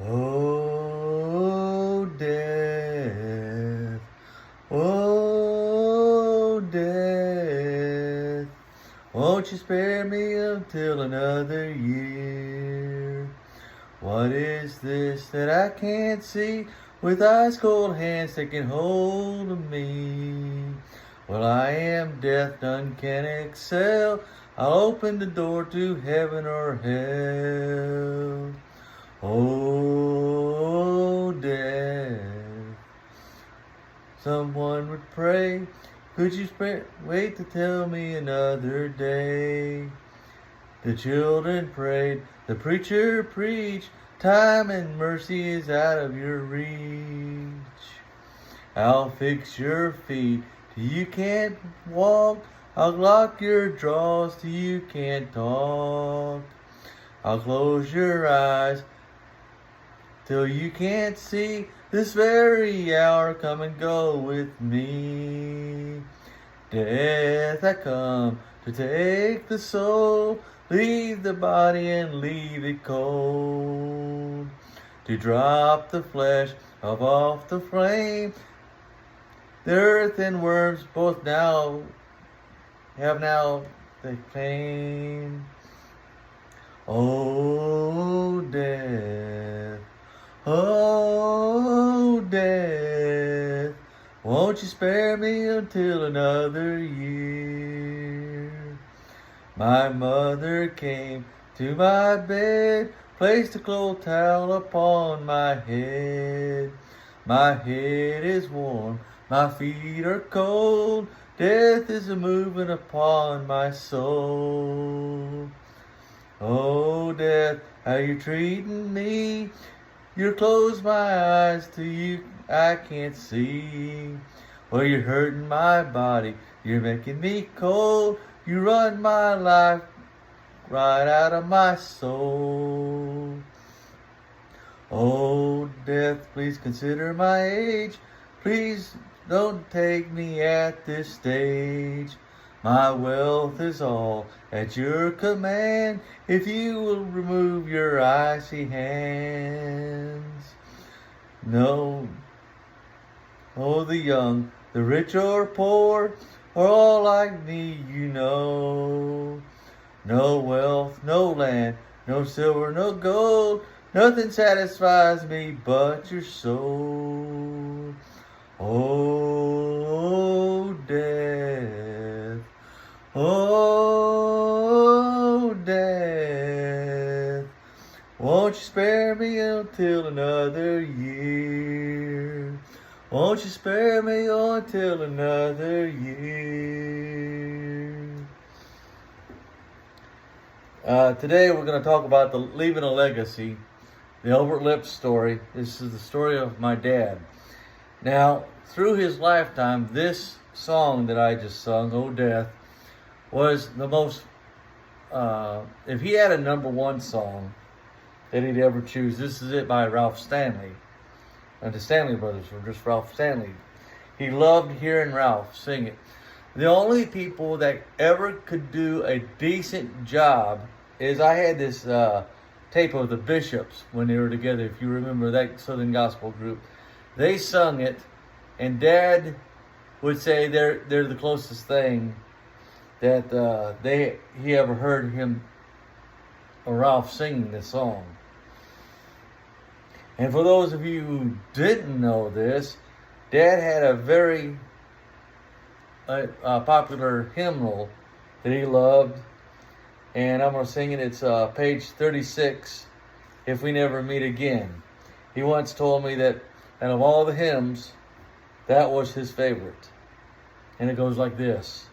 Oh, death, oh, death, won't you spare me until another year? What is this that I can't see with ice cold hands taking hold of me? Well, I am death, none can excel. I'll open the door to heaven or hell. Oh, death. Someone would pray, could you wait to tell me another day? The children prayed, the preacher preached, time and mercy is out of your reach. I'll fix your feet till you can't walk. I'll lock your jaws till you can't talk. I'll close your eyes till you can't see. This very hour come and go with me. Death, I come to take the soul, leave the body and leave it cold. To drop the flesh of off the flame. The earth and worms both now have the pain. Oh, death, oh, death, won't you spare me until another year? My mother came to my bed, placed a cold towel upon my head. My head is warm, my feet are cold, death is a moving upon my soul. Oh, death, how you treating me? You close my eyes till I can't see. Well, you're hurting my body, you're making me cold. You run my life right out of my soul. Oh, death, please consider my age. Please don't take me at this stage. My wealth is all at your command, if you will remove your icy hands. No, oh, the young, the rich or poor, are all like me, you know. No wealth, no land, no silver, no gold, nothing satisfies me but your soul. Oh, death, oh, death, won't you spare me until another year? Won't you spare me until another year? Today we're going to talk about leaving a legacy, the Elbert Lipps story. This is the story of my dad. Now, through his lifetime, this song that I just sung, Oh Death, was the most, if he had a number one song that he'd ever choose, this is it by Ralph Stanley. And the Stanley brothers were just Ralph Stanley. He loved hearing Ralph sing it. The only people that ever could do a decent job is I had this tape of the Bishops when they were together. If you remember that Southern Gospel group, they sung it, and Dad would say they're the closest thing that he ever heard him or Ralph singing this song. And for those of you who didn't know this, Dad had a very popular hymnal that he loved, and I'm going to sing it. It's page 36, If We Never Meet Again. He once told me that out of all the hymns, that was his favorite. And it goes like this.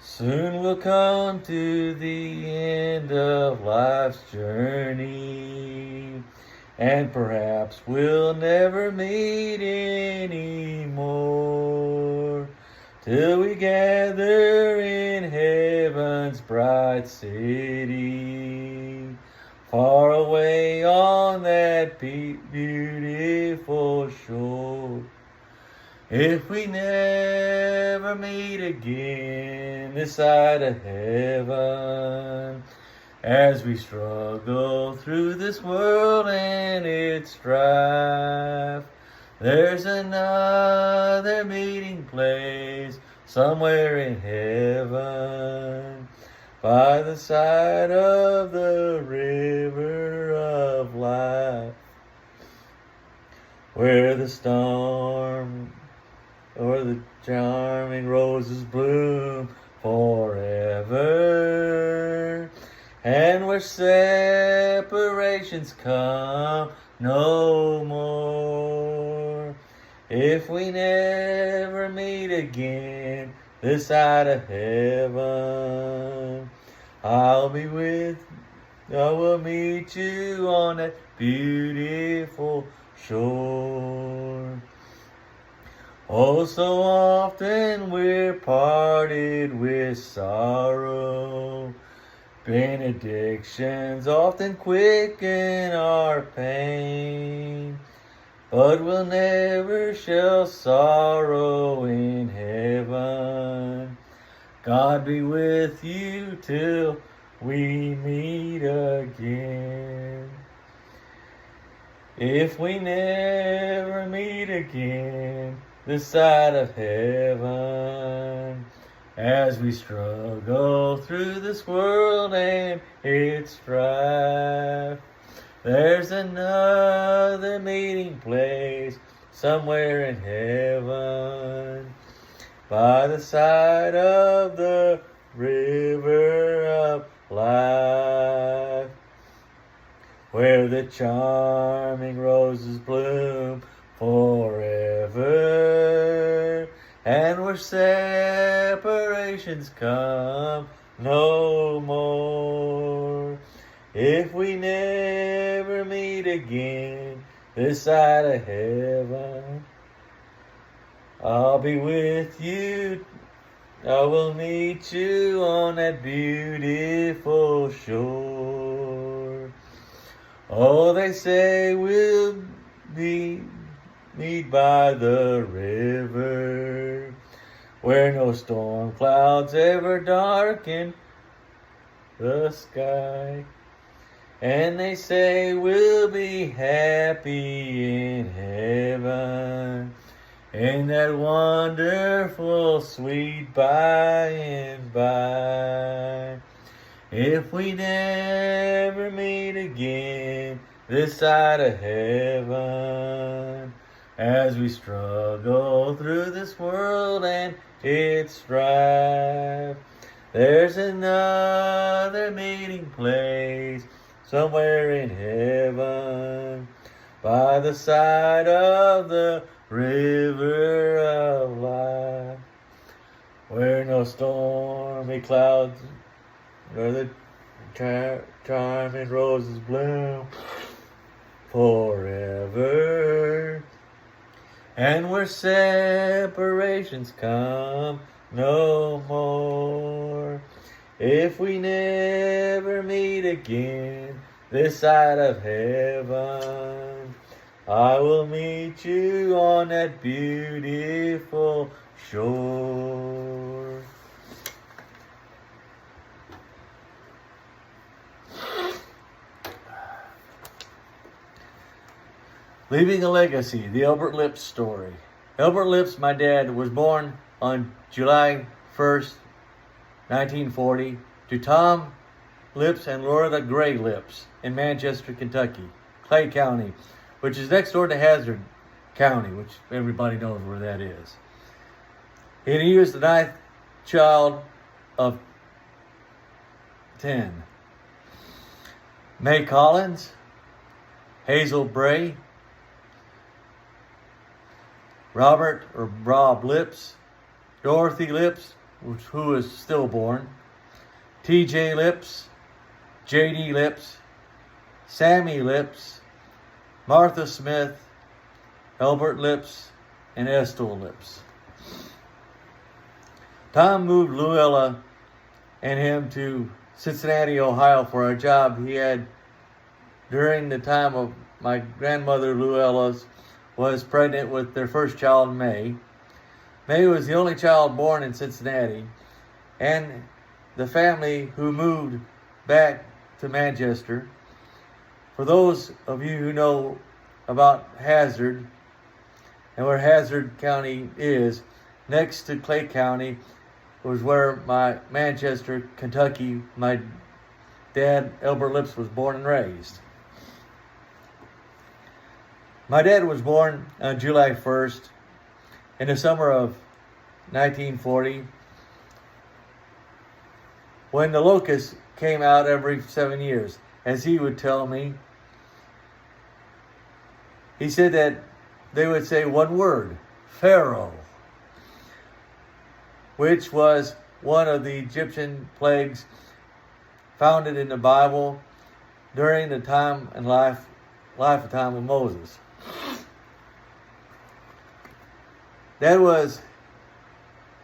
Soon we'll come to the end of life's journey, and perhaps we'll never meet anymore, till we gather in heaven's bright city, far away on that beautiful shore. If we never meet again this side of heaven, as we struggle through this world and its strife. There's another meeting place somewhere in heaven, by the side of the river of life, where the storm or the charming roses bloom forever, and where separations come no more. If we never meet again this side of heaven, I will meet you on that beautiful shore. Oh, so often we're parted with sorrow. Benedictions often quicken our pain, but we'll never share sorrow in heaven. God be with you till we meet again. If we never meet again this side of heaven, as we struggle through this world and its strife, there's another meeting place somewhere in heaven, by the side of the river of life, where the charming roses bloom forever, and where separations come no more. If we never meet again this side of heaven, I'll be with you. I will meet you on that beautiful shore. Oh, they say we'll meet by the river, where no storm clouds ever darken the sky. And they say we'll be happy in heaven, in that wonderful sweet by and by. If we never meet again this side of heaven, as we struggle through this world and its strife, there's another meeting place somewhere in heaven, by the side of the river of life, where no stormy clouds nor the charming roses bloom forever, and where separations come no more. If we never meet again this side of heaven, I will meet you on that beautiful shore. Leaving a legacy, the Elbert Lipps story. Elbert Lipps, my dad, was born on July 1st, 1940, to Tom Lipps and Loretta Gray Lipps in Manchester, Kentucky, Clay County, which is next door to Hazard County, which everybody knows where that is. And he was the ninth child of 10. May Collins, Hazel Bray, Robert or Rob Lipps, Dorothy Lipps, who is stillborn, T.J. Lipps, J.D. Lipps, Sammy Lipps, Martha Smith, Elbert Lipps, and Estill Lipps. Tom moved Luella and him to Cincinnati, Ohio for a job he had during the time of my grandmother Luella's was pregnant with their first child, May. May was the only child born in Cincinnati, and the family who moved back to Manchester. For those of you who know about Hazard and where Hazard County is, next to Clay County was where Manchester, Kentucky, my dad, Elbert Lipps, was born and raised. My dad was born on July 1st in the summer of 1940, when the locusts came out every 7 years. As he would tell me, he said that they would say one word, Pharaoh, which was one of the Egyptian plagues founded in the Bible during the time and lifetime of Moses. That was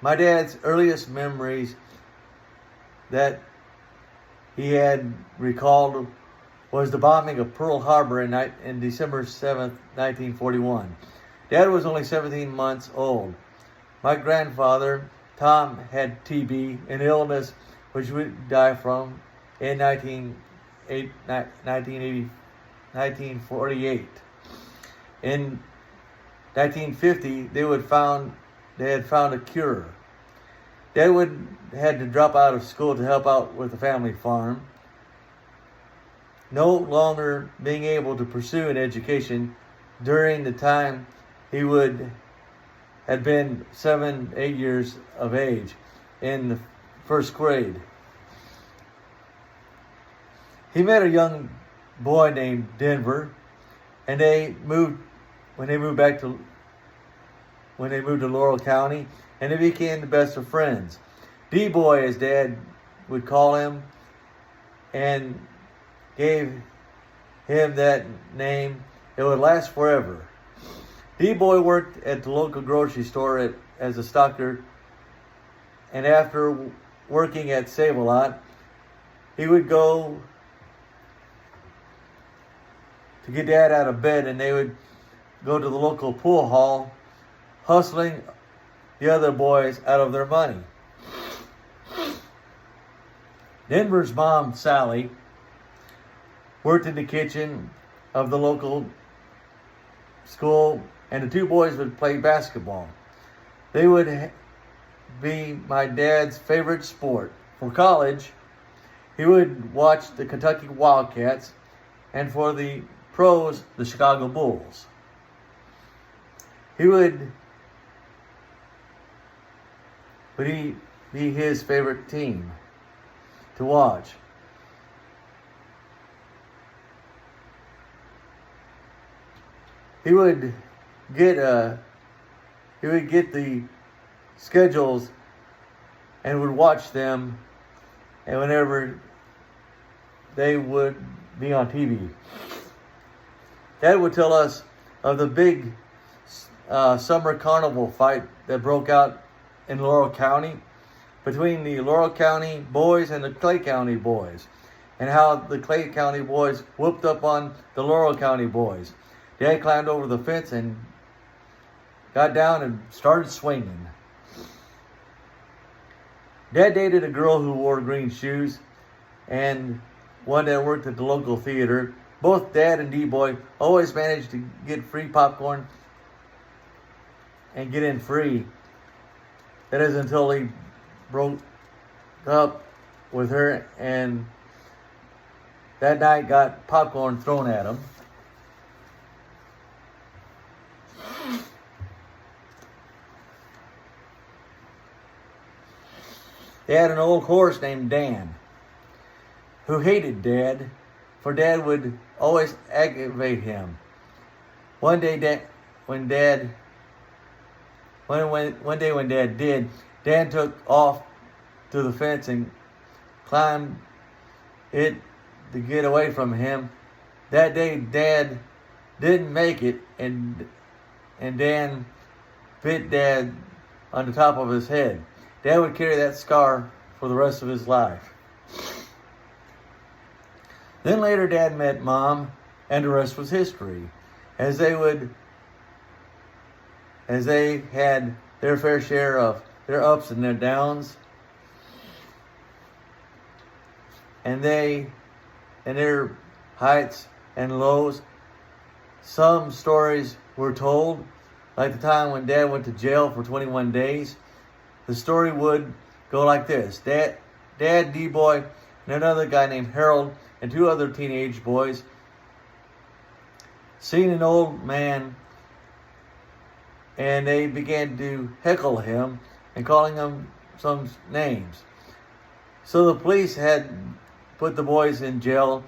my dad's earliest memories that he had recalled was the bombing of Pearl Harbor in December 7th, 1941. Dad was only 17 months old. My grandfather, Tom, had TB, an illness which would die from in 1948. In 1950, they had found a cure. Dad had to drop out of school to help out with the family farm. No longer being able to pursue an education during the time he had been 7-8 years of age in the first grade. He met a young boy named Denver, and when they moved to Laurel County, and they became the best of friends. D-Boy, as Dad would call him, and gave him that name. It would last forever. D-Boy worked at the local grocery store as a stocker, and after working at Save-A-Lot, he would go to get Dad out of bed, and they would go to the local pool hall, hustling the other boys out of their money. Denver's mom, Sally, worked in the kitchen of the local school, and the two boys would play basketball. They would be my dad's favorite sport. For college, he would watch the Kentucky Wildcats, and for the pros, the Chicago Bulls. He would be his favorite team to watch. He would get the schedules and would watch them, and whenever they would be on TV. Dad would tell us of the big summer carnival fight that broke out in Laurel County between the Laurel County boys and the Clay County boys, and how the Clay County boys whooped up on the Laurel County boys. Dad climbed over the fence and got down and started swinging. Dad dated a girl who wore green shoes and one that worked at the local theater. Both Dad and D-Boy always managed to get free popcorn and get in free. That is until he broke up with her and that night got popcorn thrown at him. They had an old horse named Dan who hated Dad, for Dad would always aggravate him. One day when Dad did, Dan took off to the fence and climbed it to get away from him. That day, Dad didn't make it, and Dan bit Dad on the top of his head. Dad would carry that scar for the rest of his life. Then later, Dad met Mom, and the rest was history. As they had their fair share of their ups and their downs, and they and their heights and lows. Some stories were told, like the time when Dad went to jail for 21 days. The story would go like this. Dad, D-Boy, and another guy named Harold, and two other teenage boys seen an old man, and they began to heckle him and calling him some names. So the police had put the boys in jail,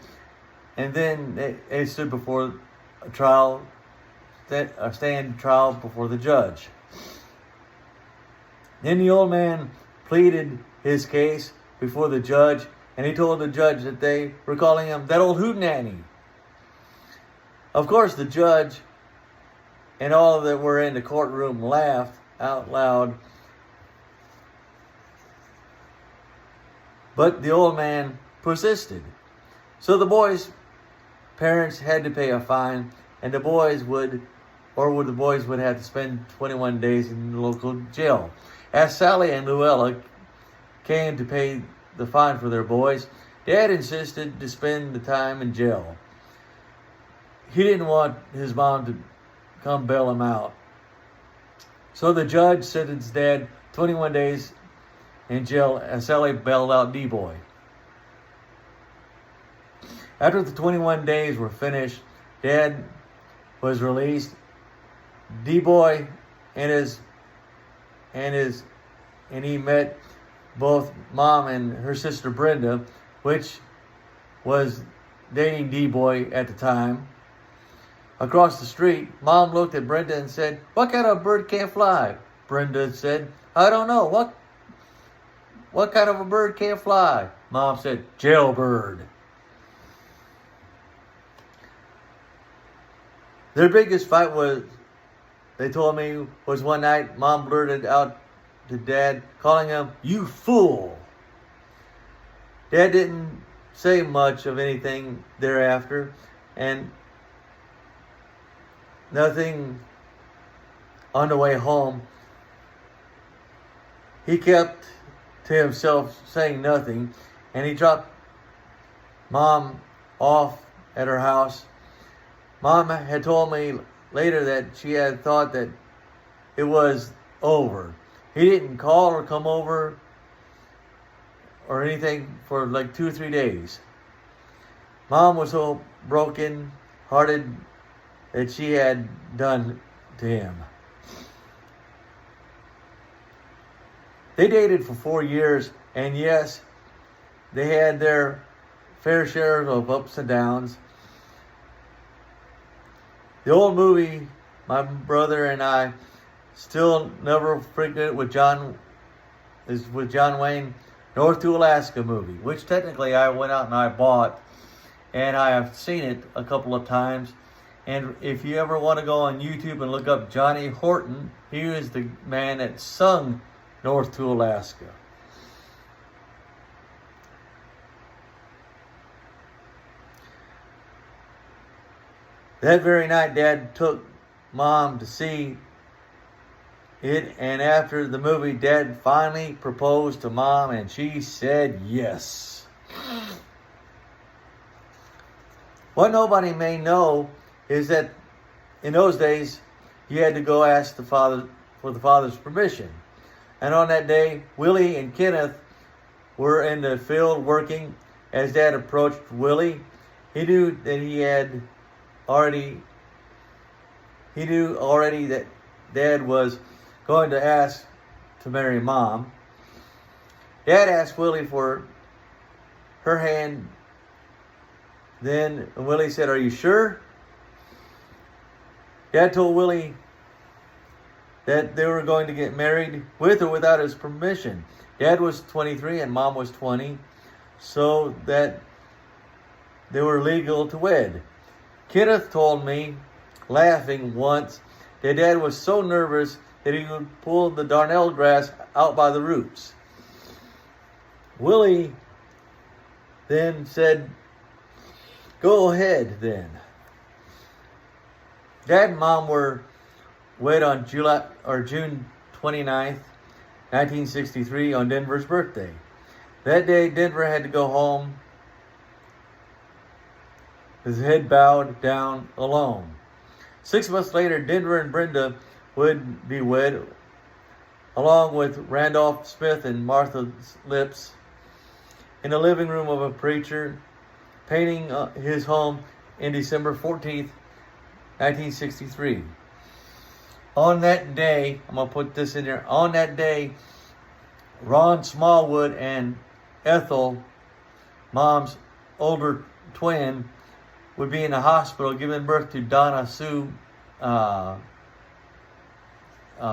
and then they stood before a trial, a stand trial before the judge. Then the old man pleaded his case before the judge, and he told the judge that they were calling him that old hootenanny. Of course, the judge and all that were in the courtroom laughed out loud. But the old man persisted. So the boys' parents had to pay a fine, and the boys would have to spend 21 days in the local jail. As Sally and Luella came to pay the fine for their boys, Dad insisted to spend the time in jail. He didn't want his mom to come bail him out. So the judge sentenced Dad 21 days in jail as Sally bailed out D-Boy. After the 21 days were finished, Dad was released. D-Boy and he met both Mom and her sister Brenda, which was dating D-Boy at the time. Across the street, Mom looked at Brenda and said, "What kind of bird can't fly?" Brenda said, "I don't know. What kind of a bird can't fly?" Mom said, "Jailbird." Their biggest fight they told me, was one night Mom blurted out to Dad, calling him, "You fool." Dad didn't say much of anything thereafter, and nothing on the way home. He kept to himself, saying nothing, and he dropped Mom off at her house. Mom had told me later that she had thought that it was over. He didn't call or come over or anything for like 2 or 3 days. Mom was so broken hearted that she had done to him. They dated for 4 years, and yes, they had their fair share of ups and downs. The old movie, my brother and I still never frequent with John Wayne, North to Alaska movie, which technically I went out and I bought, and I have seen it a couple of times. And if you ever want to go on YouTube and look up Johnny Horton, he was the man that sung North to Alaska. That very night, Dad took Mom to see it, and after the movie, Dad finally proposed to Mom, and she said yes. What nobody may know is that in those days, you had to go ask the father for the father's permission. And on that day, Willie and Kenneth were in the field working. As Dad approached Willie, he knew already that Dad was going to ask to marry Mom. Dad asked Willie for her hand. Then Willie said, "Are you sure?" Dad told Willie that they were going to get married with or without his permission. Dad was 23 and Mom was 20, so that they were legal to wed. Kenneth told me, laughing once, that Dad was so nervous that he would pull the darnel grass out by the roots. Willie then said, "Go ahead then." Dad and Mom were wed on June 29th, 1963, on Denver's birthday. That day, Denver had to go home his head bowed down alone. 6 months later, Denver and Brenda would be wed, along with Randolph Smith and Martha Lipps, in the living room of a preacher, painting his home in December 14th, 1963. On that day, I'm going to put this in there, on that day, Ron Smallwood and Ethel, Mom's older twin, would be in the hospital giving birth to Donna Sue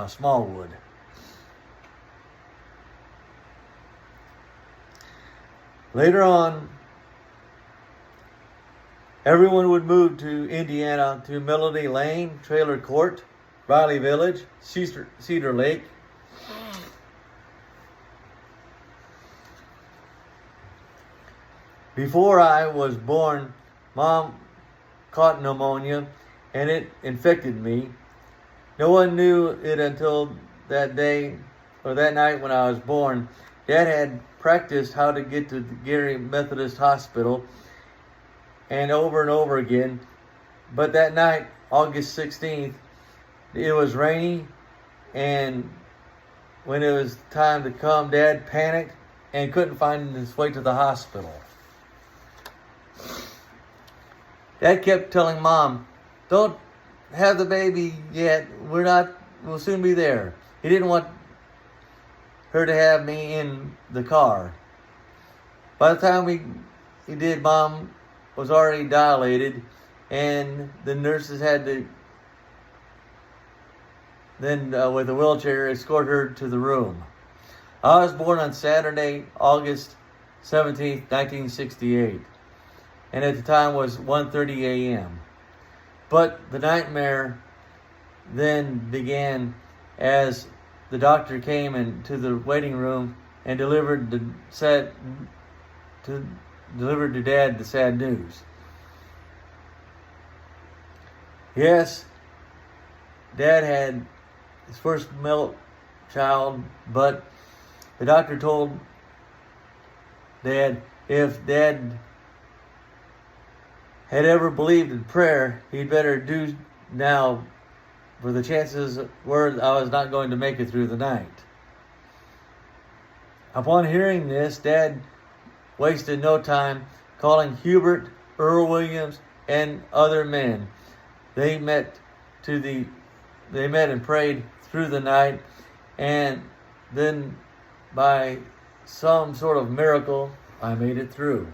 Smallwood. Later on, everyone would move to Indiana, to Melody Lane, Trailer Court, Riley Village, Cedar Lake. Before I was born, Mom caught pneumonia and it infected me. No one knew it until that day or that night when I was born. Dad had practiced how to get to the Gary Methodist Hospital and over again. But that night, August 16th, it was rainy, and when it was time to come, Dad panicked and couldn't find his way to the hospital. Dad kept telling Mom, "Don't have the baby yet. We'll soon be there." He didn't want her to have me in the car. By the time he did, Mom was already dilated, and the nurses had to then, with a wheelchair, escort her to the room. I was born on Saturday, August 17th, 1968. And at the time was 1:30 a.m. But the nightmare then began as the doctor came into the waiting room and delivered to Dad the sad news. Yes, Dad had his first male child, but the doctor told Dad if Dad had ever believed in prayer, he'd better do now, for the chances were I was not going to make it through the night. Upon hearing this, Dad wasted no time calling Hubert, Earl Williams, and other men. They met and prayed through the night, and then by some sort of miracle, I made it through.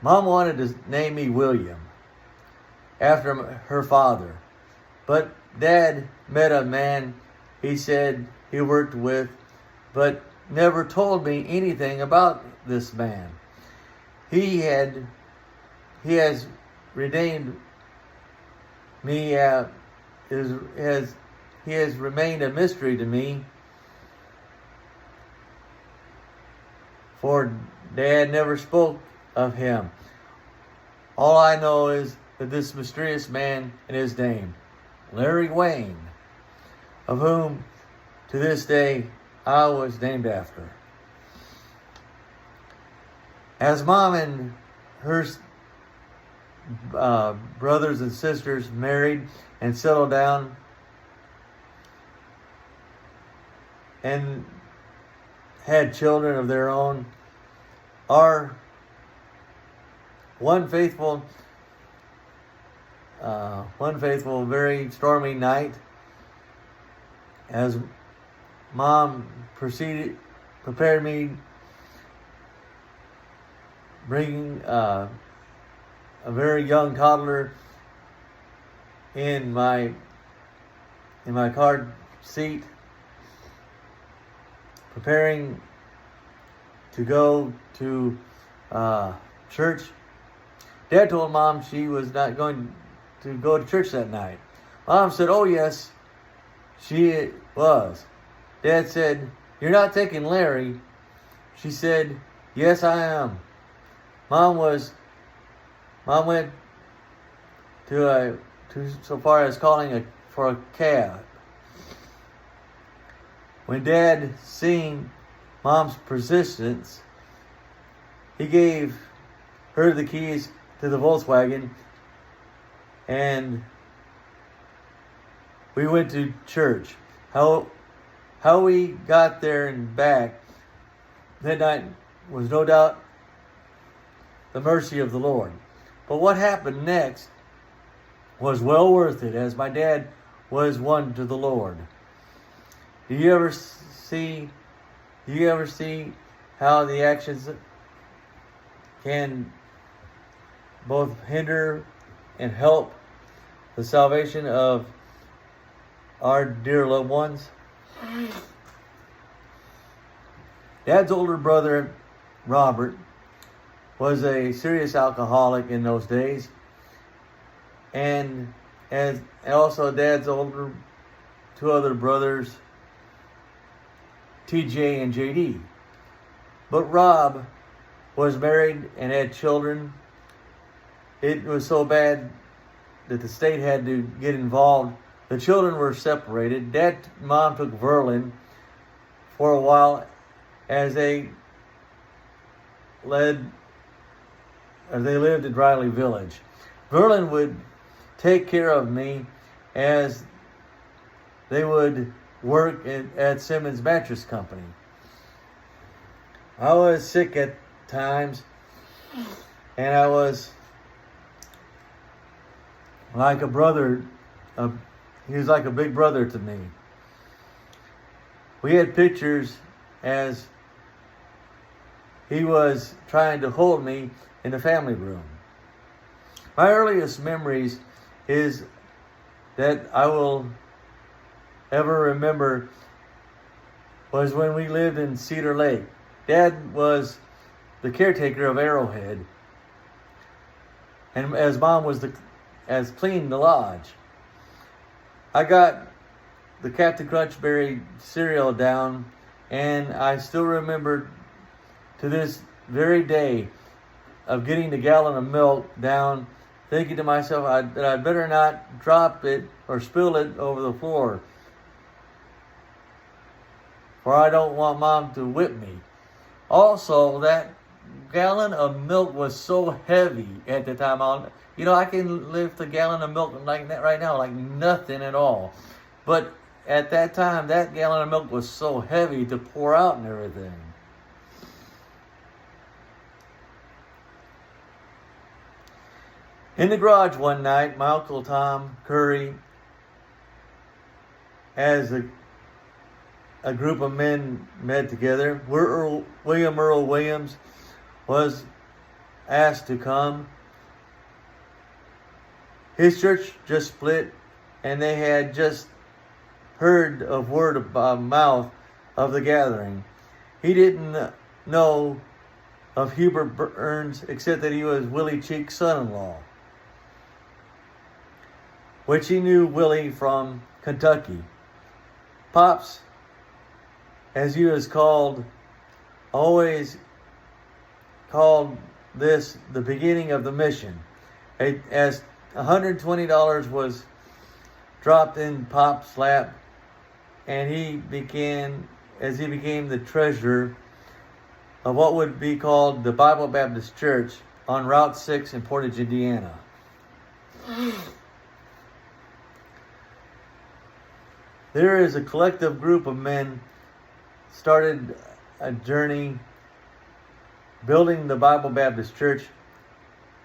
Mom wanted to name me William, after her father. But Dad met a man he said he worked with, but never told me anything about this man. He has renamed me, he has remained a mystery to me, for Dad never spoke of him. All I know is that this mysterious man and his name, Larry Wayne, of whom to this day I was named after. As Mom and her brothers and sisters married and settled down and had children of their own, our one faithful, very stormy night, as Mom prepared me, bringing a very young toddler in my car seat, preparing to go to church. Dad told Mom she was not going to go to church that night. Mom said, "Oh yes, she was." Dad said, "You're not taking Larry?" She said, "Yes, I am." Mom went to so far as calling for a cab. When Dad seen Mom's persistence, he gave her the keys to the Volkswagen, and we went to church. How we got there and back that night was no doubt the mercy of the Lord. But what happened next was well worth it, as my dad was won to the Lord. Do you ever see how the actions can both hinder and help the salvation of our dear loved ones? Dad's older brother, Robert, was a serious alcoholic in those days. And also Dad's two other brothers, TJ and JD. But Rob was married and had children. It was so bad that the state had to get involved. The children were separated. Dad's mom took Verlin for a while as they lived in Riley Village. Verlin would take care of me as they would work at Simmons Mattress Company. I was sick at times, and I was like a brother. He was like a big brother to me. We had pictures as he was trying to hold me in the family room. My earliest memories is that I will ever remember was when we lived in Cedar Lake. Dad was the caretaker of Arrowhead, and as Mom was as cleaned the lodge. I got the Captain Crunchberry cereal down, and I still remember to this very day of getting the gallon of milk down, thinking to myself that I better not drop it or spill it over the floor, for I don't want Mom to whip me. Also, that gallon of milk was so heavy at the time. I can lift a gallon of milk like that right now, like nothing at all. But at that time, that gallon of milk was so heavy to pour out and everything. In the garage one night, my Uncle Tom Curry, as a group of men met together, William Earl Williams was asked to come. His church just split, and they had just heard of word of mouth of the gathering. He didn't know of Hubert Burns except that he was Willie Cheek's son-in-law, which he knew Willie from Kentucky. Pops, as he was called, always called this the beginning of the mission. As $120 was dropped in Pop's lap, and he became the treasurer of what would be called the Bible Baptist Church on Route 6 in Portage, Indiana. There is a collective group of men started a journey building the Bible Baptist Church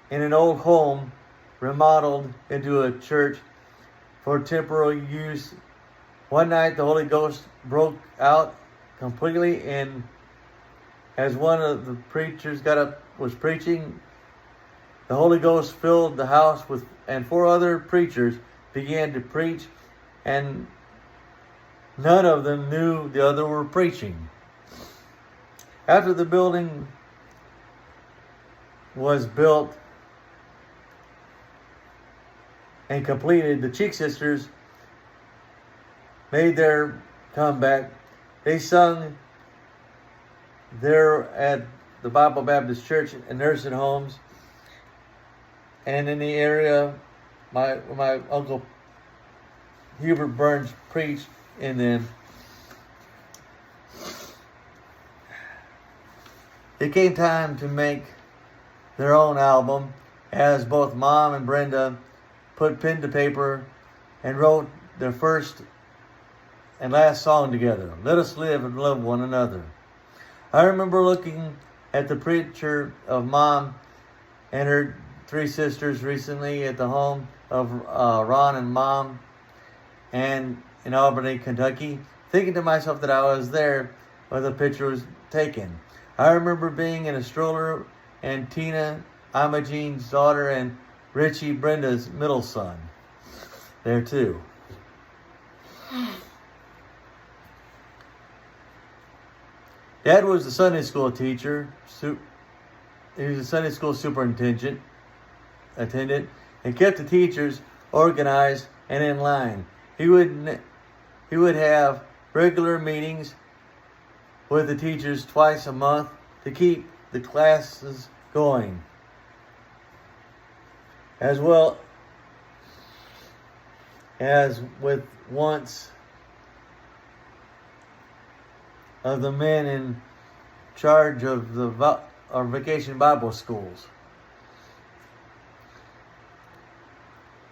in an old home remodeled into a church for temporary use. One night the Holy Ghost broke out completely, and as one of the preachers was preaching, the Holy Ghost filled the house and 4 other preachers began to preach, and none of them knew the other were preaching. After the building was built and completed, the Cheek sisters made their comeback. They sung there at the Bible Baptist Church and nursing homes, and in the area my Uncle Hubert Burns preached in them. It came time to make their own album, as both Mom and Brenda put pen to paper and wrote their first and last song together, Let Us Live and Love One Another. I remember looking at the picture of Mom and her 3 sisters recently at the home of Ron and Mom and in Albany, Kentucky, thinking to myself that I was there when the picture was taken. I remember being in a stroller and Tina, Imogene's daughter, and Richie, Brenda's middle son, there too. Dad was a Sunday school teacher. He was a Sunday school superintendent, and kept the teachers organized and in line. He would have regular meetings with the teachers twice a month to keep the classes going, as well as with once of the men in charge of the vacation Bible schools.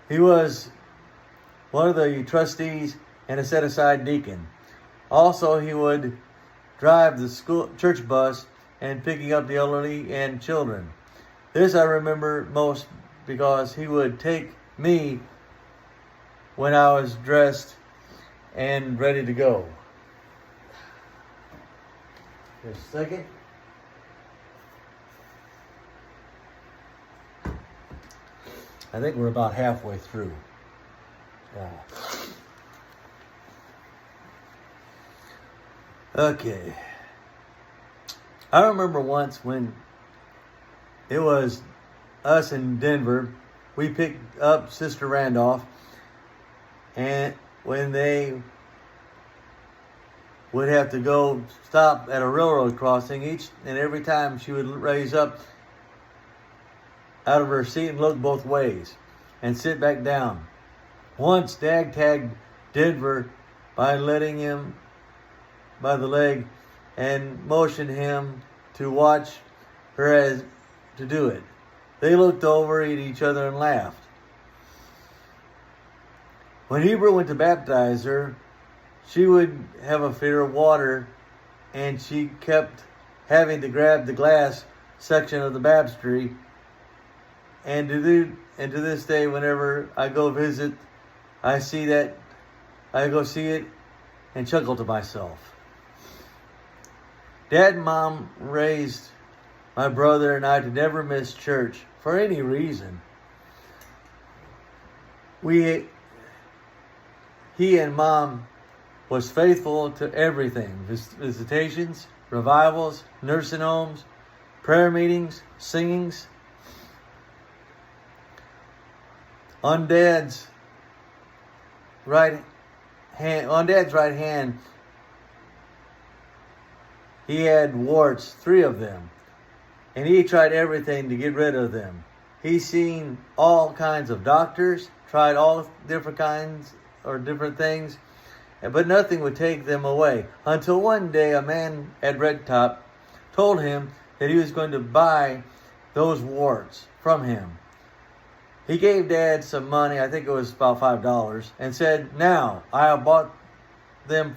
He was one of the trustees and a set-aside deacon. Also, he would drive the church bus and picking up the elderly and children. This I remember most because he would take me when I was dressed and ready to go. Just a second. I think we're about halfway through. Okay. I remember once when it was us in Denver, we picked up Sister Randolph, and when they would have to go stop at a railroad crossing, each and every time she would raise up out of her seat and look both ways and sit back down. Once Dad tagged Denver by letting him by the leg and motioned him to watch her as to do it. They looked over at each other and laughed. When Hebrew went to baptize her, she would have a fear of water, and she kept having to grab the glass section of the baptistry. And to this day, whenever I go visit, I go see it and chuckle to myself. Dad and Mom raised my brother and I to never miss church for any reason. He and Mom was faithful to everything: visitations, revivals, nursing homes, prayer meetings, singings. On Dad's right hand, he had warts, 3 of them, and he tried everything to get rid of them. He's seen all kinds of doctors, tried all different kinds or different things, but nothing would take them away. Until one day, a man at Red Top told him that he was going to buy those warts from him. He gave Dad some money, I think it was about $5, and said, "Now, I have bought them,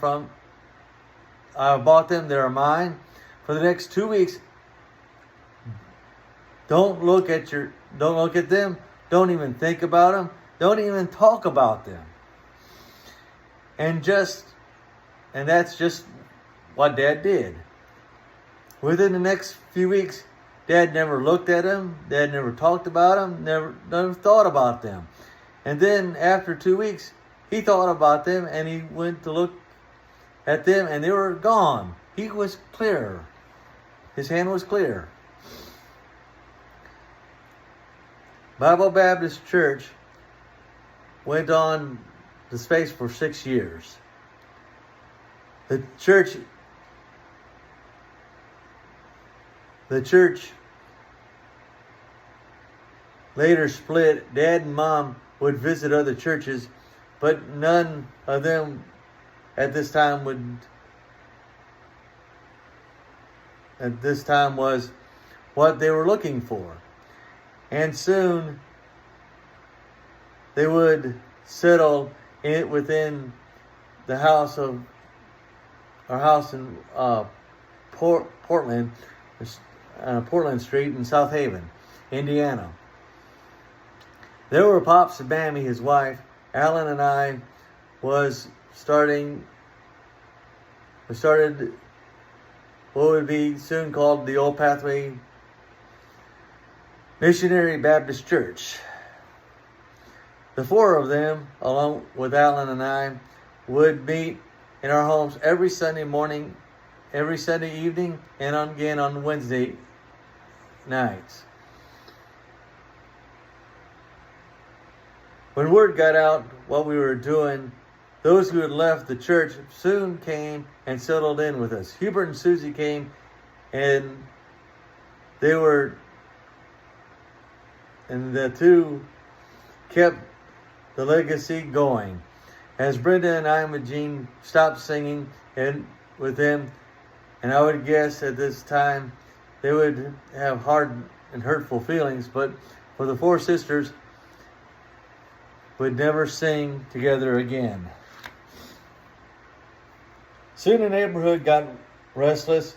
they are mine. For the next 2 weeks, don't look at them, don't even think about them, don't even talk about them." And that's just what Dad did. Within the next few weeks, Dad never looked at them, Dad never talked about them, never thought about them. And then after 2 weeks, he thought about them and he went to look at them and they were gone. He was clear. His hand was clear. Bible Baptist Church went on the space for 6 years. The church later split. Dad and Mom would visit other churches, but none of them at this time at this time was what they were looking for. And soon they would settle within the house of our house in Portland Street in South Haven, Indiana. There were Pops and Mammy, his wife, Alan, and I we started what would be soon called the Old Pathway Missionary Baptist Church. The four of them, along with Alan and I, would meet in our homes every Sunday morning, every Sunday evening, and again on Wednesday nights. When word got out what we were doing, those who had left the church soon came and settled in with us. Hubert and Susie came, and the two kept the legacy going. As Brenda and I and Jean stopped singing with them, and I would guess at this time they would have hard and hurtful feelings, but for the four sisters would never sing together again. Soon the neighborhood got restless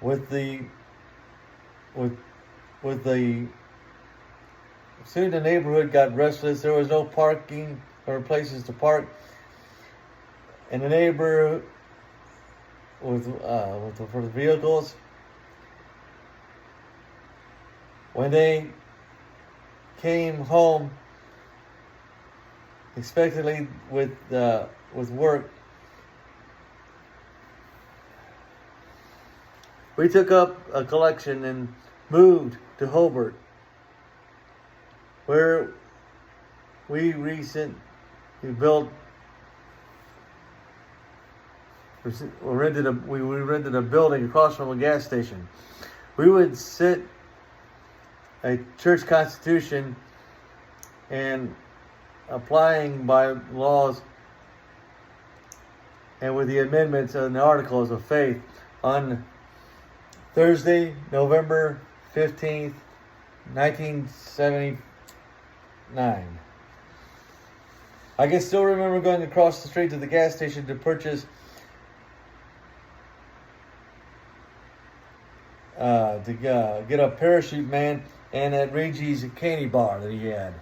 soon the neighborhood got restless. There was no parking or places to park, and the neighbor for the vehicles, when they came home expectantly with work, we took up a collection and moved to Hobart, where we rented a building across from a gas station. We would sit a church constitution and applying by laws and with the amendments and the articles of faith on Thursday, November 15th, 1979. I can still remember going across the street to the gas station to purchase get a parachute man and at Reggie's candy bar that he had.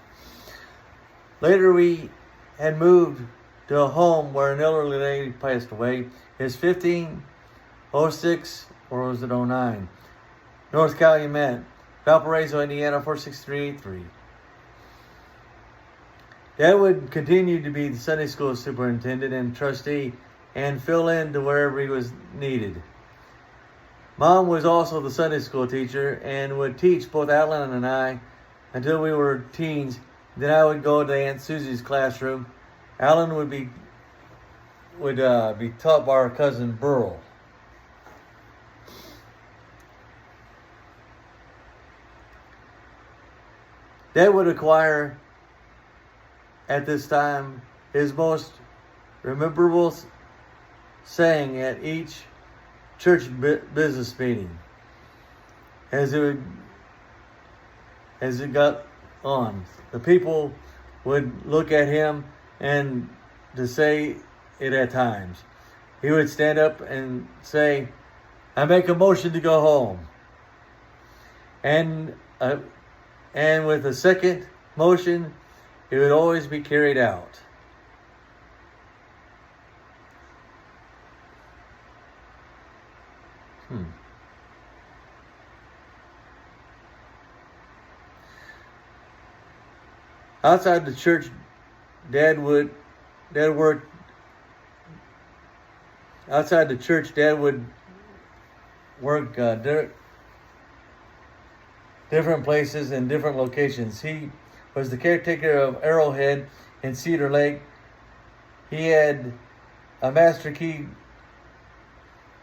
Later we had moved to a home where an elderly lady passed away. It's 1506, or was it 09? North Calumet, Valparaiso, Indiana, 46383. Dad would continue to be the Sunday school superintendent and trustee and fill in to wherever he was needed. Mom was also the Sunday school teacher and would teach both Alan and I until we were teens. Then I would go to Aunt Susie's classroom. Alan would be taught by our cousin Burl. Dad would acquire at this time his most memorable saying at each church business meeting. As it got on, the people would look at him and to say it at times. He would stand up and say, "I make a motion to go home." And with a second motion, it would always be carried out. Outside the church, Dad would work. Outside the church, Dad would work different places and different locations. He was the caretaker of Arrowhead and Cedar Lake. He had a master key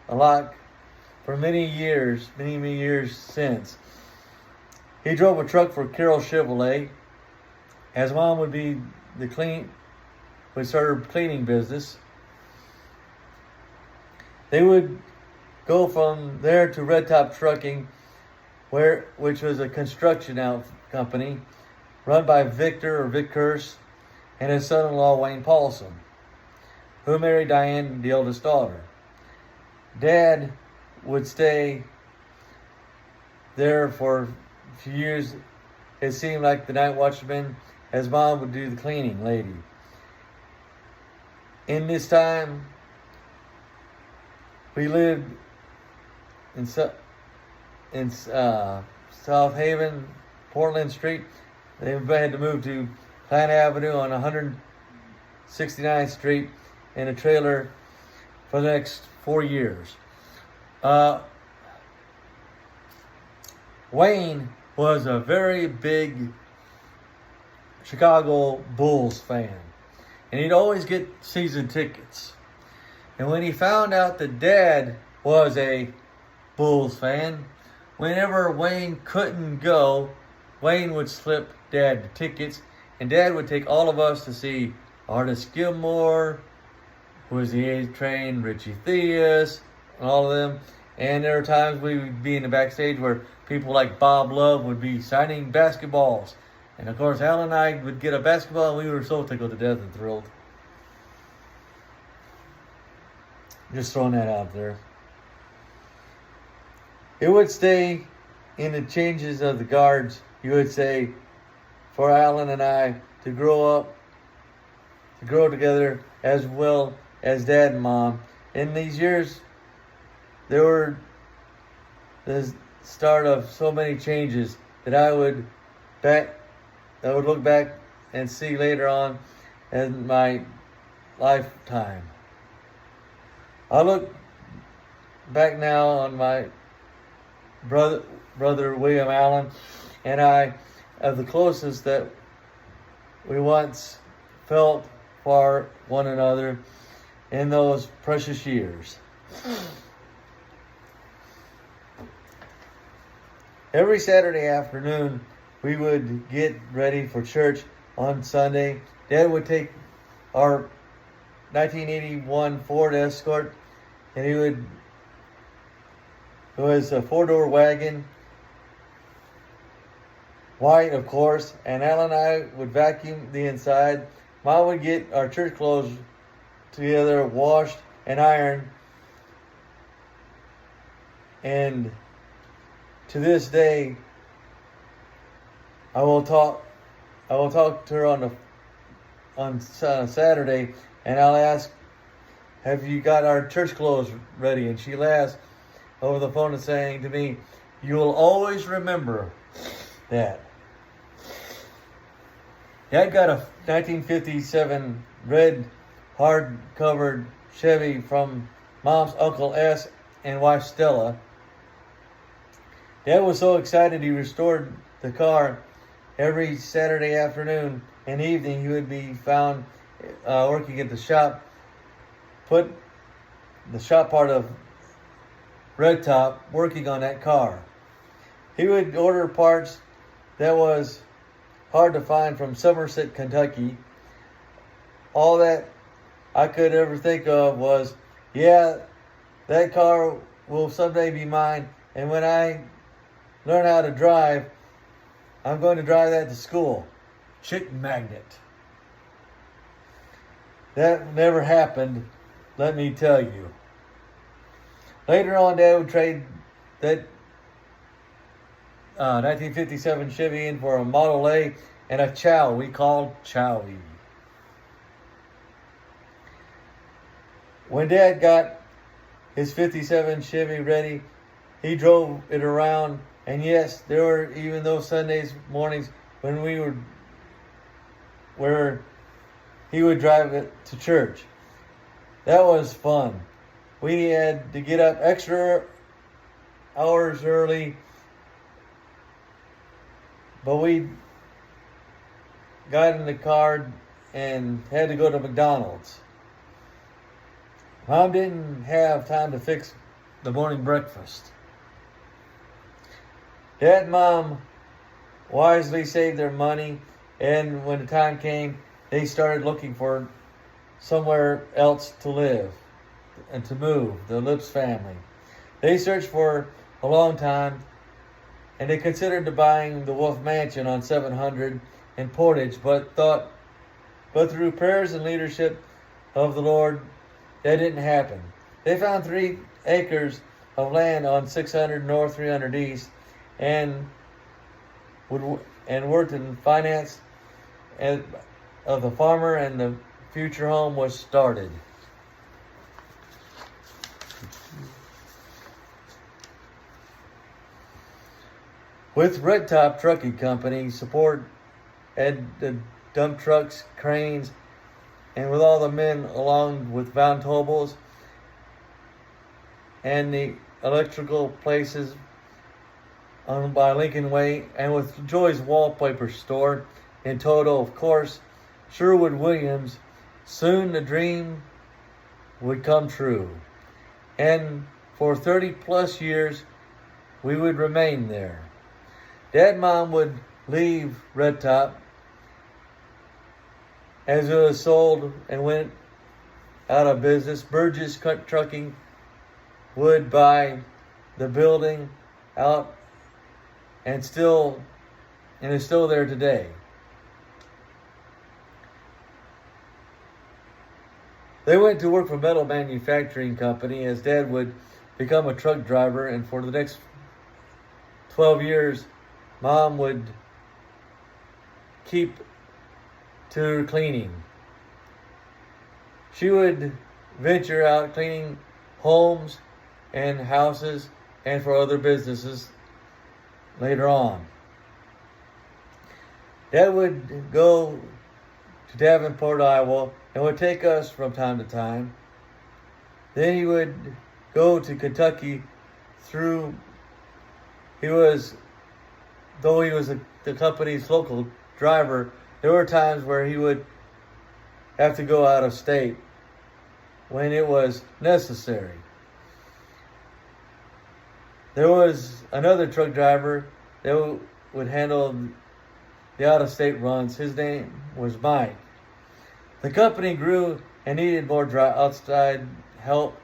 lock for many years since. He drove a truck for Carroll Chevrolet. As Mom would start her cleaning business. They would go from there to Red Top Trucking, which was a construction company run by Victor or Vic Curse and his son-in-law Wayne Paulson, who married Diane, the eldest daughter. Dad would stay there for a few years. It seemed like the night watchman, as Mom would do the cleaning lady. In this time, we lived in South Haven, Portland Street. They had to move to Plant Avenue on 169th Street in a trailer for the next 4 years. Wayne was a very big Chicago Bulls fan, and he'd always get season tickets. And when he found out that Dad was a Bulls fan, whenever Wayne couldn't go, Wayne would slip Dad the tickets, and Dad would take all of us to see Artis Gilmore, who was the A-Train, Richie Theus, and all of them. And there were times we would be in the backstage where people like Bob Love would be signing basketballs. And of course, Alan and I would get a basketball, and we were so tickled to death and thrilled. Just throwing that out there. It would stay in the changes of the guards, you would say, for Alan and I to grow together as well as Dad and Mom. In these years, there were the start of so many changes that I would look back and see later on in my lifetime. I look back now on my brother William Allen and I, of the closest that we once felt for one another in those precious years. Every Saturday afternoon, we would get ready for church on Sunday. Dad would take our 1981 Ford Escort, and it was a 4-door wagon, white of course, and Alan and I would vacuum the inside. Mom would get our church clothes together, washed and ironed, and to this day, I will talk to her on Saturday, and I'll ask, "Have you got our church clothes ready?" And she laughs over the phone and saying to me, "You'll always remember that." Dad got a 1957 red hard-covered Chevy from Mom's Uncle S and wife Stella. Dad was so excited he restored the car. Every Saturday afternoon and evening he would be found working at the shop, put the shop part of Red Top, working on that car. He would order parts that was hard to find from Somerset, Kentucky. All that I could ever think of was, yeah, that car will someday be mine, and when I learn how to drive, I'm going to drive that to school. Chick magnet. That never happened, let me tell you. Later on, Dad would trade that 1957 Chevy in for a Model A and a Chow we called Chowie. When Dad got his 57 Chevy ready, he drove it around. And yes, there were even those Sundays mornings when where he would drive it to church. That was fun. We had to get up extra hours early, but we got in the car and had to go to McDonald's. Mom didn't have time to fix the morning breakfast. Dad and Mom wisely saved their money, and when the time came, they started looking for somewhere else to live and to move, the Lipps family. They searched for a long time, and they considered buying the Wolf Mansion on 700 in Portage, but through prayers and leadership of the Lord, that didn't happen. They found 3 acres of land on 600 North, 300 East, and worked in finance of the farmer, and the future home was started. With Red Top Trucking Company support at the dump trucks, cranes, and with all the men along with Van Tobels and the electrical places on by Lincoln Way, and with Joy's Wallpaper Store in Toto, of course, Sherwood Williams, soon the dream would come true. And for 30 plus years, we would remain there. Dad and Mom would leave Red Top as it was sold and went out of business. Burgess Trucking would buy the building out and is still there today. They went to work for Metal Manufacturing Company as Dad would become a truck driver, and for the next 12 years, Mom would keep to her cleaning. She would venture out cleaning homes and houses and for other businesses later on. Dad would go to Davenport, Iowa, and would take us from time to time. Then he would go to Kentucky though he was the company's local driver, there were times where he would have to go out of state when it was necessary. There was another truck driver that would handle the out-of-state runs. His name was Mike. The company grew and needed more outside help,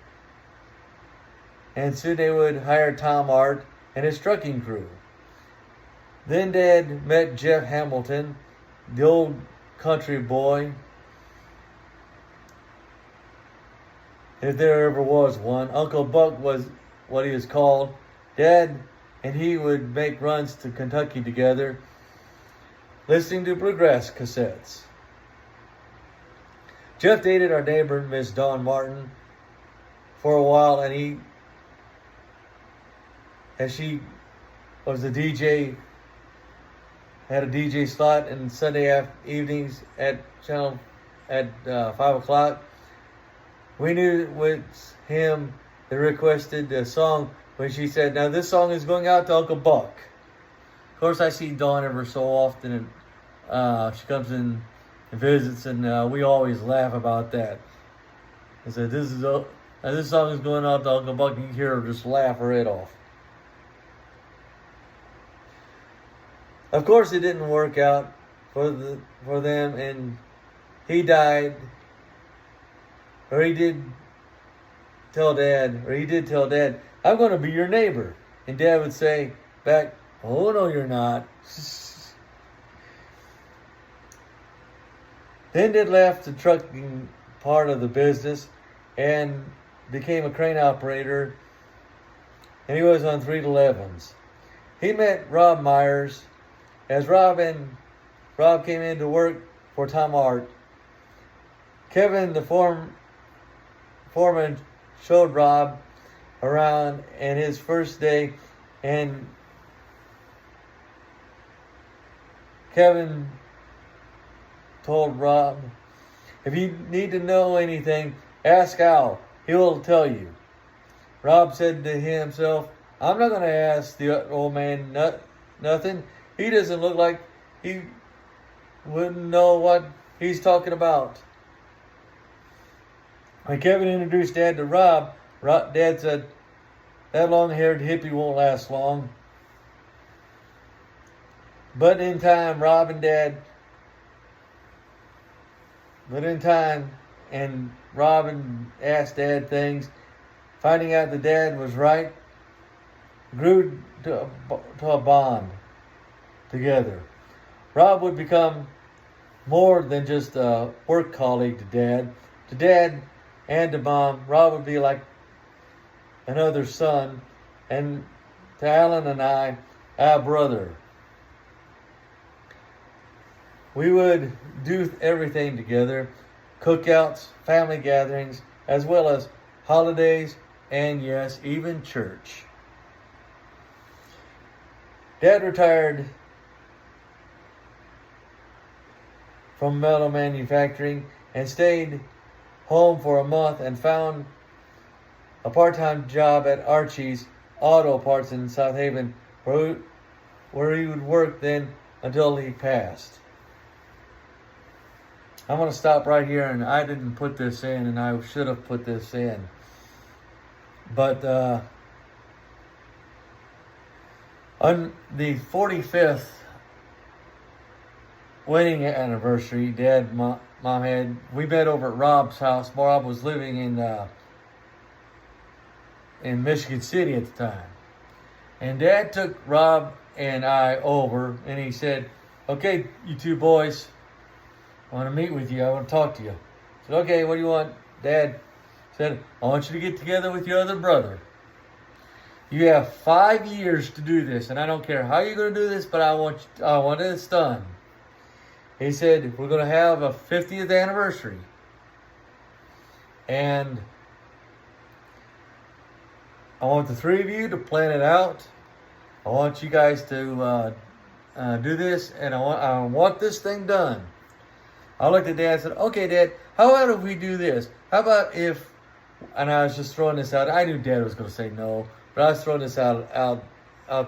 and soon they would hire Tom Art and his trucking crew. Then Dad met Jeff Hamilton, the old country boy, if there ever was one. Uncle Buck was what he was called. Dad and he would make runs to Kentucky together, listening to bluegrass cassettes. Jeff dated our neighbor, Miss Dawn Martin, for a while, and she was a DJ, had a DJ slot in Sunday evenings at 5 o'clock. We knew it was him that requested the song when she said, "Now this song is going out to Uncle Buck." Of course, I see Dawn ever so often, and she comes in and visits, and we always laugh about that. I said, this song is going out to Uncle Buck, and you can hear her just laugh her head off. Of course, it didn't work out for them, and he died, or he did tell Dad, "I'm going to be your neighbor." And Dad would say back, "Oh, no, you're not." Then Dad left the trucking part of the business and became a crane operator, and he was on 311s. He met Rob Myers as Rob came in to work for Tom Art. Kevin, the foreman, showed Rob around and his first day, and Kevin told Rob, "If you need to know anything, ask Al. He will tell you." Rob said to himself, "I'm not going to ask the old man nothing. He doesn't look like he wouldn't know what he's talking about." When Kevin introduced Dad to Rob, Dad said, "That long-haired hippie won't last long." But in time, Robin asked Dad things, finding out that Dad was right, grew to a bond together. Rob would become more than just a work colleague to Dad. To Dad and to Mom, Rob would be like another son, and to Alan and I, our brother. We would do everything together, cookouts, family gatherings, as well as holidays, and yes, even church. Dad retired from metal manufacturing and stayed home for a month and found a part-time job at Archie's Auto Parts in South Haven, where he would work then until he passed. I'm going to stop right here, and I didn't put this in, and I should have put this in. But on the 45th wedding anniversary, Dad, Mom had, we met over at Rob's house. Rob was living in Michigan City at the time. And Dad took Rob and I over, and he said, "Okay, you two boys, I want to meet with you. I want to talk to you." I said, "Okay, what do you want?" Dad said, "I want you to get together with your other brother. You have 5 years to do this, and I don't care how you're going to do this, but I want this done." He said, "We're going to have a 50th anniversary. And I want the three of you to plan it out. I want you guys to do this, and I want this thing done." I looked at Dad and said, "Okay, Dad, how about if we do this? How about if," and I was just throwing this out. I knew Dad was going to say no, but I was throwing this out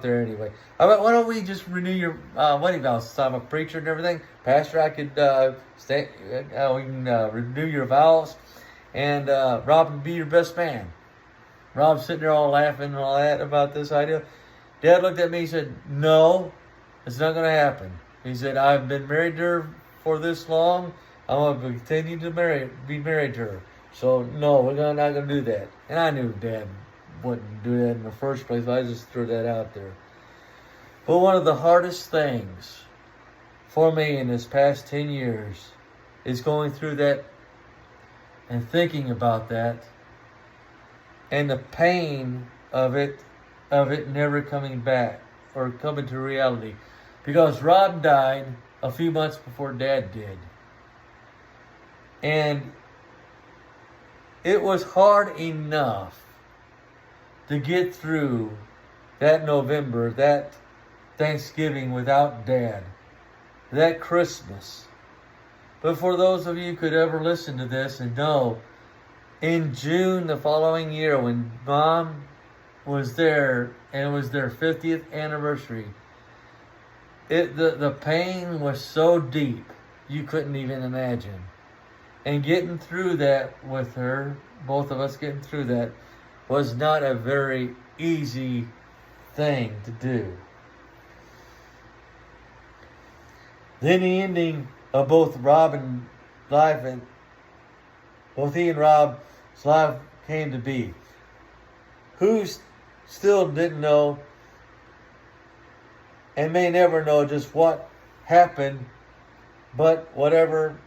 there anyway. "How about, why don't we just renew your wedding vows? Since I'm a preacher and everything, Pastor, I could we can renew your vows, and Rob can be your best man." Rob's sitting there all laughing and all that about this idea. Dad looked at me and said, "No, it's not going to happen." He said, "I've been married to her for this long. I'm going to continue to be married to her. So, no, we're not going to do that." And I knew Dad wouldn't do that in the first place, but I just threw that out there. But one of the hardest things for me in this past 10 years is going through that and thinking about that and the pain of it never coming back or coming to reality. Because Rob died a few months before Dad did. And it was hard enough to get through that November, that Thanksgiving without Dad, that Christmas. But for those of you who could ever listen to this and know, in June the following year, when Mom was there and it was their 50th anniversary, the pain was so deep you couldn't even imagine. And getting through that with her, both of us getting through that, was not a very easy thing to do. Then the ending of both Rob and life, and both he and Rob's life came to be. Who still didn't know and may never know just what happened, but whatever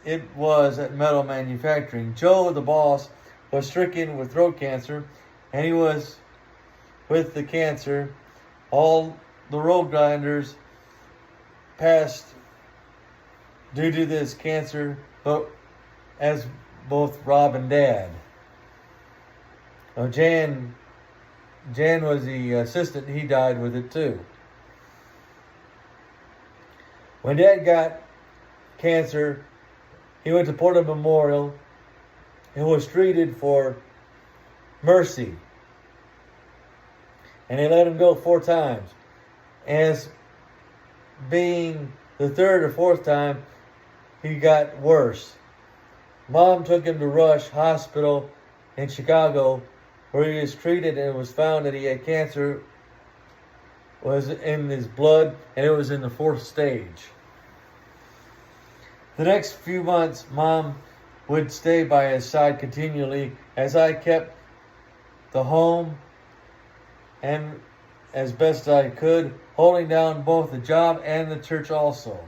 it was at metal manufacturing. Joe, the boss, was stricken with throat cancer, and he was with the cancer. All the road grinders passed due to this cancer, but as both Rob and Dad. Jan was the assistant. He died with it too. When Dad got cancer, he went to Porter Memorial and was treated for mercy. And they let him go 4 times. As being the 3rd or 4th time, he got worse. Mom took him to Rush Hospital in Chicago, where he was treated, and it was found that he had cancer was in his blood, and it was in the 4th stage. The next few months, Mom would stay by his side continually as I kept the home and as best I could, holding down both the job and the church also.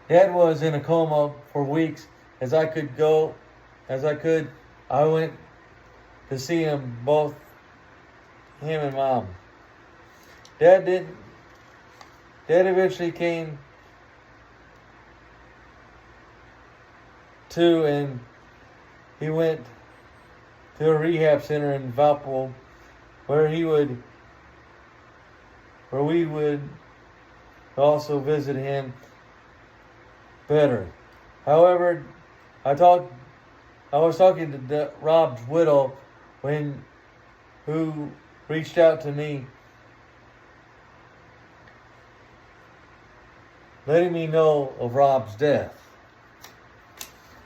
Dad was in a coma for weeks. As I could, I went to see him, both him and Mom. Dad eventually came to, and he went to a rehab center in Valpo, where we would also visit him better. However, I was talking to Rob's widow who reached out to me, letting me know of Rob's death.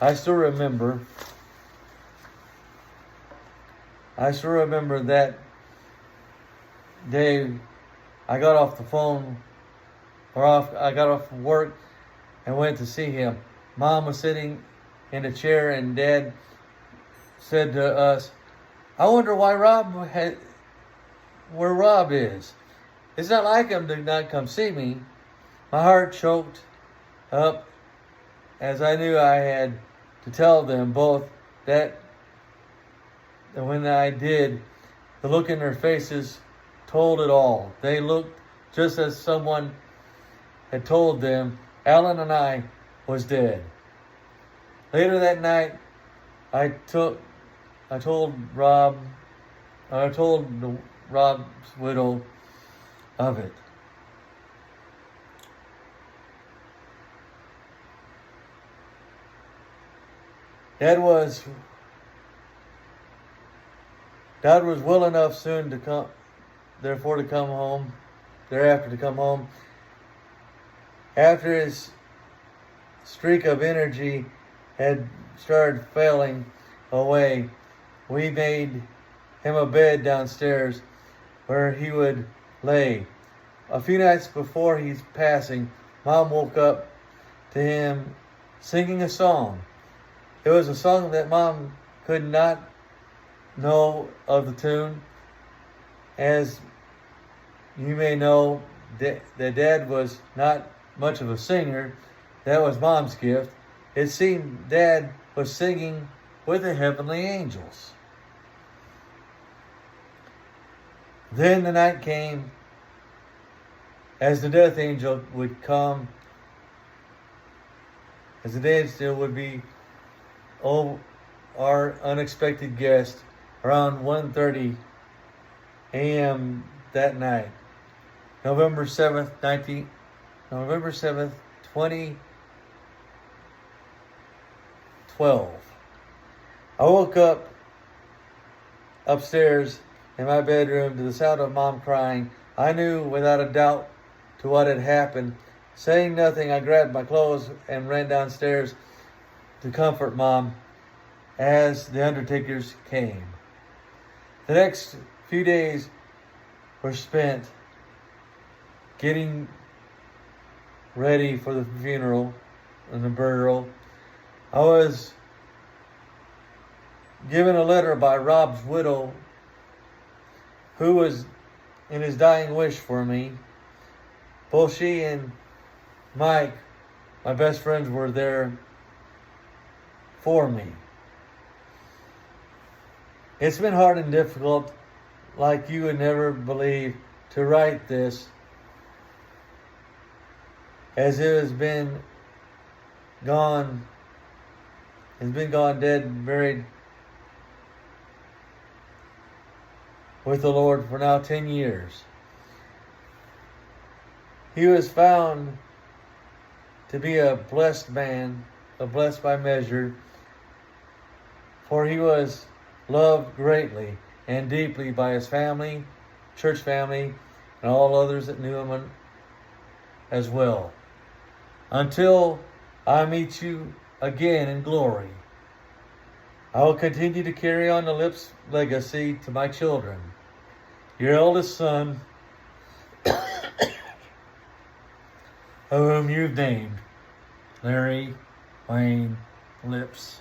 I still remember that day I got off the phone, I got off work and went to see him. Mom was sitting in a chair, and Dad said to us, "I wonder where Rob is. It's not like him to not come see me." My heart choked up, as I knew I had to tell them both that. And when I did, the look in their faces told it all. They looked just as someone had told them Alan and I was dead. Later that night, I told Rob's widow of it. Dad was well enough soon to come, thereafter to come home. After his streak of energy had started failing away, we made him a bed downstairs where he would lay. A few nights before his passing, Mom woke up to him singing a song. It was a song that Mom could not know of the tune. As you may know, that Dad was not much of a singer. That was Mom's gift. It seemed Dad was singing with the heavenly angels. Then the night came, as the death angel would come, as the death angel would be our unexpected guest around 1:30 a.m. that night, November 7th, 2012. I woke up upstairs in my bedroom to the sound of Mom crying. I knew without a doubt to what had happened. Saying nothing, I grabbed my clothes and ran downstairs to comfort Mom as the undertakers came. The next few days were spent getting ready for the funeral and the burial. I was given a letter by Rob's widow, who was in his dying wish for me. Both she and Mike, my best friends, were there for me. It's been hard and difficult, like you would never believe, to write this, as it has been gone. Has been gone, dead, and buried with the Lord for now 10 years. He was found to be a blessed man, a blessed by measure, for he was loved greatly and deeply by his family, church family, and all others that knew him as well. Until I meet you again in glory, I will continue to carry on the Lipps legacy to my children. Your eldest son, whom you've named, Larry Wayne Lipps.